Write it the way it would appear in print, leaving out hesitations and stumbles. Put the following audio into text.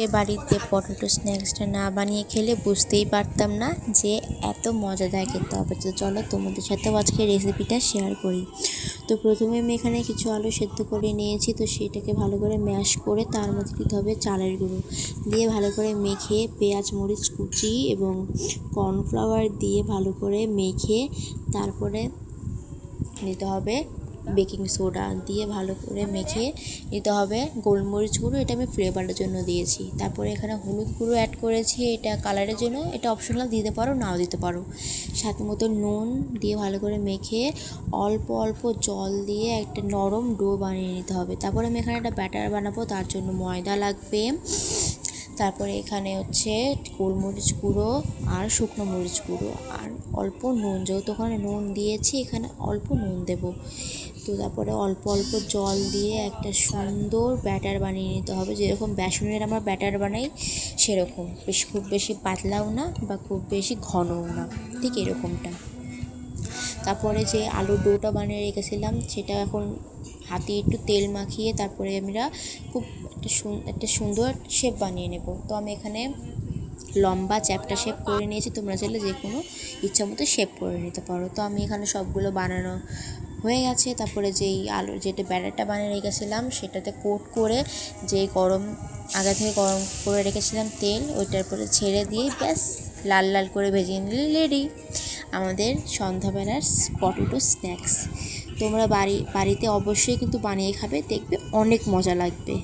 এ বাড়িতে পটেটো স্ন্যাক্সটা না বানিয়ে খেলে বুঝতেই পারতাম না যে এত মজাদার খেতে হবে। তো চলো তোমাদের সাথেও আজকে রেসিপিটা শেয়ার করি। তো প্রথমে আমি এখানে কিছু আলু সেদ্ধ করে নিয়েছি, তো সেটাকে ভালো করে ম্যাশ করে তার মধ্যে দিতে হবে চালের গুঁড়ো দিয়ে ভালো করে মেখে, পেঁয়াজ মরিচ কুচি এবং কর্নফ্লাওয়ার দিয়ে ভালো করে মেখে তারপরে নিতে হবে বেকিং সোডা দিয়ে ভালো করে মেখে নিতে হবে গোলমরিচ গুঁড়ো, এটা আমি ফ্লেভারের জন্য দিয়েছি। তারপরে এখানে হলুদ গুঁড়ো অ্যাড করেছি, এটা কালারের জন্য, এটা অপশনাল, দিতে পারো নাও দিতে পারো। স্বাদ মতো নুন দিয়ে ভালো করে মেখে অল্প অল্প জল দিয়ে একটা নরম ডো বানিয়ে নিতে হবে। তারপরে আমি এখানে একটা ব্যাটার বানাবো, তার জন্য ময়দা লাগবে, তারপরে এখানে হচ্ছে গোলমরিচ গুঁড়ো আর শুকনো মরিচ গুঁড়ো আর অল্প নুন, যেহেতু ওখানে নুন দিয়েছি এখানে অল্প নুন দেব। তো তারপরে অল্প অল্প জল দিয়ে একটা সুন্দর ব্যাটার বানিয়ে নিতে হবে, যেরকম বেসনের আমরা ব্যাটার বানাই সেরকম, খুব বেশি পাতলাও না বা খুব বেশি ঘনও না, ঠিক এরকমটা। তারপরে যে আলুর ডোটা বানিয়ে রেখেছিলাম সেটা এখন হাতে একটু তেল মাখিয়ে তারপরে আমরা খুব একটা সুন্দর শেপ বানিয়ে নেব। তো আমি এখানে লম্বা চ্যাপ্টা শেপ করে নিয়েছি, তোমরা চাইলে যে কোনো ইচ্ছা মতো শেপ করে নিতে পারো। তো আমি এখানে সবগুলো বানানো হয়ে গেছে। তারপরে যেই যেটা ব্যাটারটা বানিয়ে রেখেছিলাম সেটাতে কোট করে যেই আগে থেকে গরম করে রেখেছিলাম তেল, ওইটার পরে ছেড়ে দিয়ে ব্যাস লাল লাল করে ভেজে নিলে রেডি আমাদের সন্ধ্যাবেলার পটেটো স্ন্যাক্স। তোমরা বাড়িতে অবশ্যই কিন্তু বানিয়ে খাবে, দেখবে অনেক মজা লাগবে।